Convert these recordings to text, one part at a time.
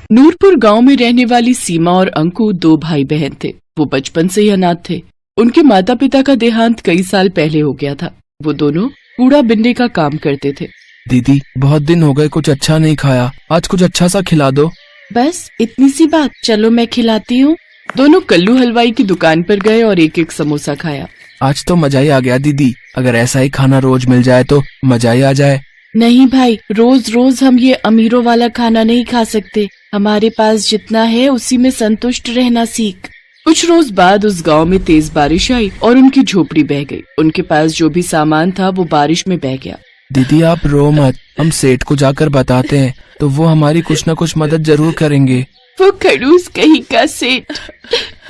नूरपुर गांव में रहने वाली सीमा और अंकु दो भाई बहन थे। वो बचपन से ही अनाथ थे। उनके माता पिता का देहांत कई साल पहले हो गया था। वो दोनों कूड़ा बिनने का काम करते थे। दीदी, बहुत दिन हो गए, कुछ अच्छा नहीं खाया, आज कुछ अच्छा सा खिला दो। बस इतनी सी बात, चलो मैं खिलाती हूँ। दोनों कल्लू हलवाई की दुकान पर गए और एक एक समोसा खाया। आज तो मजा ही आ गया दीदी, अगर ऐसा ही खाना रोज मिल जाए तो मजा ही आ जाए। नहीं भाई, रोज रोज हम ये अमीरों वाला खाना नहीं खा सकते। हमारे पास जितना है उसी में संतुष्ट रहना सीख। कुछ रोज बाद उस गांव में तेज बारिश आई और उनकी झोपड़ी बह गई। उनके पास जो भी सामान था वो बारिश में बह गया। दीदी आप रो मत, हम सेठ को जाकर बताते हैं तो वो हमारी कुछ न कुछ मदद जरूर करेंगे। वो खड़ूस कहीं का सेठ,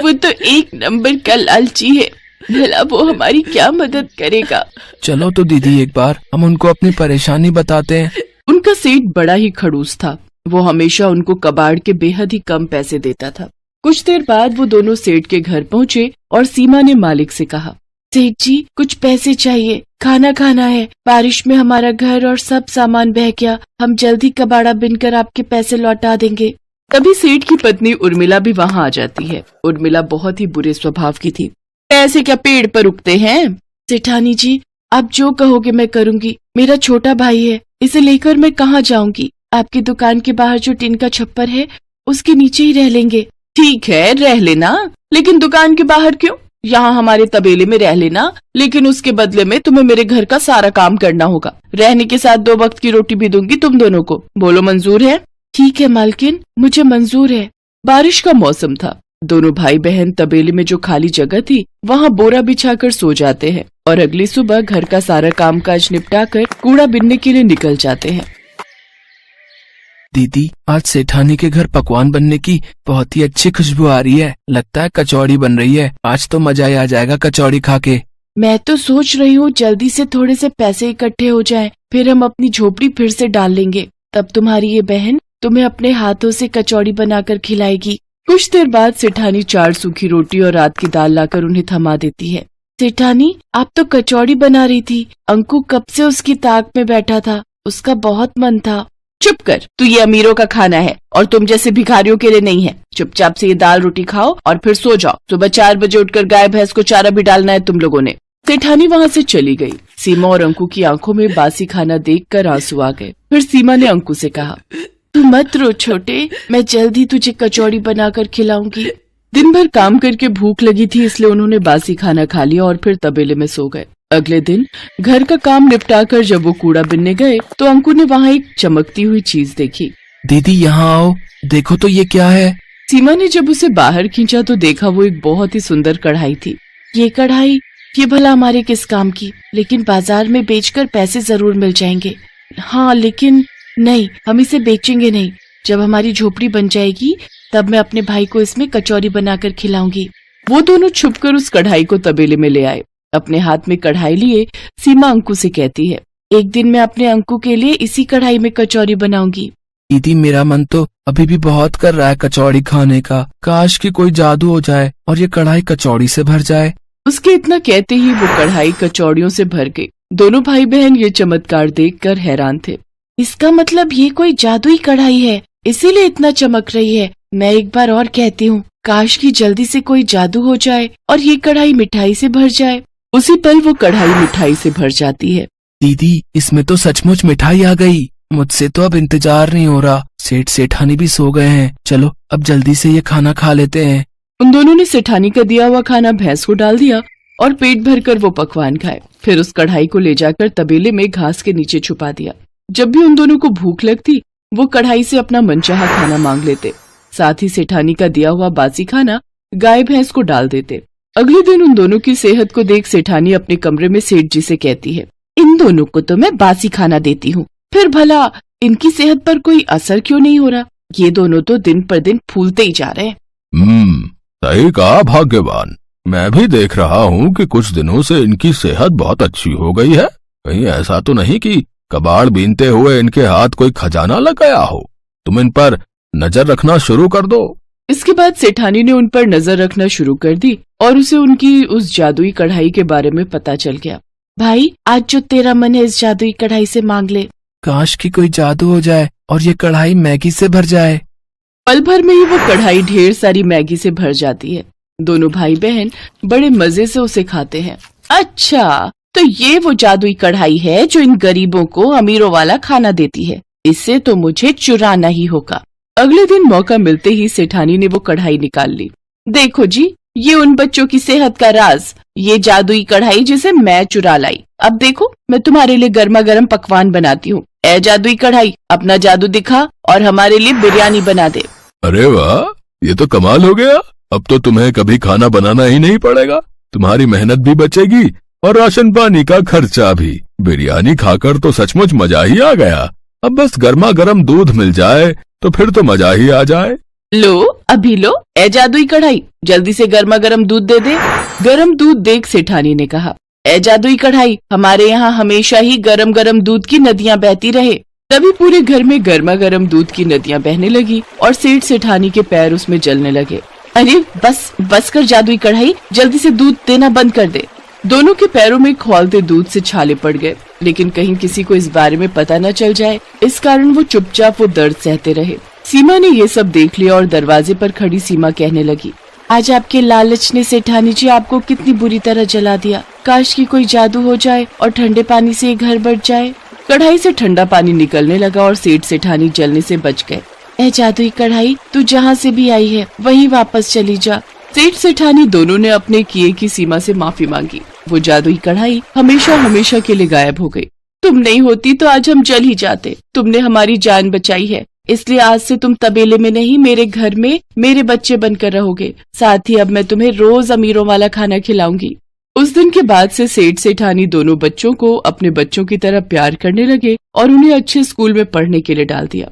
वो तो एक नंबर का लालची है। भला वो हमारी क्या मदद करेगा। चलो तो दीदी एक बार हम उनको अपनी परेशानी बताते हैं। उनका सेठ बड़ा ही खड़ूस था। वो हमेशा उनको कबाड़ के बेहद ही कम पैसे देता था। कुछ देर बाद वो दोनों सेठ के घर पहुँचे और सीमा ने मालिक से कहा, सेठ जी कुछ पैसे चाहिए, खाना खाना है। बारिश में हमारा घर और सब सामान बह गया। हम जल्दी कबाड़ा बिनकर आपके पैसे लौटा देंगे। तभी सेठ की पत्नी उर्मिला भी वहाँ आ जाती है। उर्मिला बहुत ही बुरे स्वभाव की थी। पैसे क्या पेड़ पर उगते हैं? सेठानी जी आप जो कहोगे मैं करूँगी। मेरा छोटा भाई है, इसे लेकर मैं कहाँ जाऊँगी। आपकी दुकान के बाहर जो टिन का छप्पर है उसके नीचे ही रह लेंगे। ठीक है रह लेना, लेकिन दुकान के बाहर क्यों? यहाँ हमारे तबेले में रह लेना, लेकिन उसके बदले में तुम्हें मेरे घर का सारा काम करना होगा। रहने के साथ 2 वक्त की रोटी भी दूंगी तुम दोनों को। बोलो मंजूर है? ठीक है मालकिन, मुझे मंजूर है। बारिश का मौसम था। दोनों भाई बहन तबेले में जो खाली जगह थी वहाँ बोरा बिछाकर सो जाते हैं और अगली सुबह घर का सारा कामकाज निपटाकर कूड़ा बिनने के लिए निकल जाते हैं। दीदी आज सेठानी के घर पकवान बनने की बहुत ही अच्छी खुशबू आ रही है। लगता है कचौड़ी बन रही है। आज तो मजा ही आ जाएगा कचौड़ी खा के। मैं तो सोच रही हूँ जल्दी से थोड़े से पैसे इकट्ठे हो जाएं, फिर हम अपनी झोपड़ी फिर से डाल लेंगे। तब तुम्हारी ये बहन तुम्हें अपने हाथों से कचौड़ी बनाकर खिलाएगी। कुछ देर बाद सेठानी 4 सूखी रोटी और रात की दाल लाकर उन्हें थमा देती है। सेठानी आप तो कचौड़ी बना रही थी। अंकु कब से उसकी ताक में बैठा था, उसका बहुत मन था। चुप कर, तू ये अमीरों का खाना है और तुम जैसे भिखारियों के लिए नहीं है। चुपचाप से ये दाल रोटी खाओ और फिर सो जाओ। सुबह 4 बजे उठकर गाय भैंस को चारा भी डालना है तुम लोगों ने। सेठानी वहाँ से चली गई। सीमा और अंकु की आंखों में बासी खाना देखकर आंसू आ गए। फिर सीमा ने अंकु से कहा, तू मत रो छोटे, मैं जल्दी तुझे कचौड़ी बनाकर खिलाऊंगी। दिन भर काम करके भूख लगी थी, इसलिए उन्होंने बासी खाना खा लिया और फिर तबेले में सो गए। अगले दिन घर का काम निपटाकर जब वो कूड़ा बिनने गए तो अंकु ने वहाँ एक चमकती हुई चीज देखी। दीदी यहाँ आओ, देखो तो ये क्या है। सीमा ने जब उसे बाहर खींचा तो देखा वो एक बहुत ही सुंदर कढ़ाई थी। ये कढ़ाई, ये भला हमारे किस काम की? लेकिन बाजार में बेचकर पैसे जरूर मिल जाएंगे। हाँ लेकिन नहीं, हम इसे बेचेंगे नहीं। जब हमारी झोपड़ी बन जाएगी तब मैं अपने भाई को इसमें कचौड़ी बनाकर खिलाऊंगी। वो दोनों छुपकर उस कढ़ाई को तबेले में ले आए। अपने हाथ में कढ़ाई लिए सीमा अंकु से कहती है, एक दिन मैं अपने अंकु के लिए इसी कढ़ाई में कचौड़ी बनाऊंगी। दीदी मेरा मन तो अभी भी बहुत कर रहा है कचौड़ी खाने का। काश कि कोई जादू हो जाए और ये कढ़ाई कचौड़ी से भर जाए। उसके इतना कहते ही वो कढ़ाई कचौड़ियों से भर गई। दोनों भाई बहन ये चमत्कार देखकर हैरान थे। इसका मतलब ये कोई जादुई कढ़ाई है, इसीलिए इतना चमक रही है। मैं एक बार और कहती हूँ, काश की जल्दी से कोई जादू हो जाए और ये कढ़ाई मिठाई से भर जाए। उसी पल वो कढ़ाई मिठाई से भर जाती है। दीदी इसमें तो सचमुच मिठाई आ गई। मुझसे तो अब इंतजार नहीं हो रहा। सेठ सेठानी भी सो गए हैं। चलो अब जल्दी से ये खाना खा लेते हैं। उन दोनों ने सेठानी का दिया हुआ खाना भैंस को डाल दिया और पेट भरकर वो पकवान खाए। फिर उस कढ़ाई को ले जाकर तबेले में घास के नीचे छुपा दिया। जब भी उन दोनों को भूख लगती वो कढ़ाई से अपना मनचाहा खाना मांग लेते। साथ ही सेठानी का दिया हुआ बासी खाना गाय भैंस को डाल देते। अगले दिन उन दोनों की सेहत को देख सेठानी अपने कमरे में सेठ जी से कहती है, इन दोनों को तो मैं बासी खाना देती हूँ, फिर भला इनकी सेहत पर कोई असर क्यों नहीं हो रहा? ये दोनों तो दिन पर दिन फूलते ही जा रहे हैं। सही कहा भाग्यवान। मैं भी देख रहा हूँ कि कुछ दिनों से इनकी सेहत बहुत अच्छी हो गई है। कहीं ऐसा तो नहीं कि कबाड़ बीनते हुए इनके हाथ कोई खजाना लग गया हो। तुम इन पर नजर रखना शुरू कर दो। इसके बाद सेठानी ने उन पर नजर रखना शुरू कर दी और उसे उनकी उस जादुई कढ़ाई के बारे में पता चल गया। भाई आज जो तेरा मन है इस जादुई कढ़ाई से मांग ले। काश कि कोई जादू हो जाए और ये कढ़ाई मैगी से भर जाए। पल भर में ही वो कढ़ाई ढेर सारी मैगी से भर जाती है। दोनों भाई बहन बड़े मजे से उसे खाते हैं। अच्छा, तो ये वो जादुई कढ़ाई है जो इन गरीबों को अमीरों वाला खाना देती है। इससे तो मुझे चुराना ही होगा। अगले दिन मौका मिलते ही सेठानी ने वो कढ़ाई निकाल ली। देखो जी, ये उन बच्चों की सेहत का राज, ये जादुई कढ़ाई जिसे मैं चुरा लाई। अब देखो, मैं तुम्हारे लिए गर्मा गर्म पकवान बनाती हूँ। ए जादुई कढ़ाई, अपना जादू दिखा और हमारे लिए बिरयानी बना दे। अरे वाह, ये तो कमाल हो गया। अब तो तुम्हें कभी खाना बनाना ही नहीं पड़ेगा। तुम्हारी मेहनत भी बचेगी और राशन पानी का खर्चा भी। बिरयानी खाकर तो सचमुच मजा ही आ गया। अब बस गर्मा गर्म दूध मिल जाए तो फिर तो मजा ही आ जाए। लो, अभी लो। ए जादुई कढ़ाई, जल्दी से गर्मा गर्म दूध दे दे। गरम दूध देख सेठानी ने कहा, ए जादुई कढ़ाई, हमारे यहाँ हमेशा ही गरम गरम दूध की नदियाँ बहती रहे। तभी पूरे घर में गर्मा गर्म दूध की नदियाँ बहने लगी और सेठ सेठानी के पैर उसमें जलने लगे। अरे बस कर जादुई कढ़ाई, जल्दी से दूध देना बंद कर दे। दोनों के पैरों में खौलते दूध से छाले पड़ गए, लेकिन कहीं किसी को इस बारे में पता न चल जाए, इस कारण वो चुपचाप वो दर्द सहते रहे। सीमा ने ये सब देख लिया और दरवाजे पर खड़ी सीमा कहने लगी, आज आपके लालच ने सेठानी जी आपको कितनी बुरी तरह जला दिया। काश की कोई जादू हो जाए और ठंडे पानी से ये घर बढ़ जाए। कढ़ाई से ठंडा पानी निकलने लगा और सेठ सेठानी जलने से बच गए। ए जादुई कढ़ाई, तू जहाँ से भी आई है वहीं वापस चली जा। सेठ सेठानी दोनों ने अपने किए की सीमा से माफी मांगी। वो जादुई कढ़ाई हमेशा हमेशा के लिए गायब हो गई। तुम नहीं होती तो आज हम जल ही जाते। तुमने हमारी जान बचाई है, इसलिए आज से तुम तबेले में नहीं, मेरे घर में मेरे बच्चे बनकर रहोगे। साथ ही अब मैं तुम्हें रोज अमीरों वाला खाना खिलाऊंगी। उस दिन के बाद से सेठ सेठानी दोनों बच्चों को अपने बच्चों की तरह प्यार करने लगे और उन्हें अच्छे स्कूल में पढ़ने के लिए डाल दिया।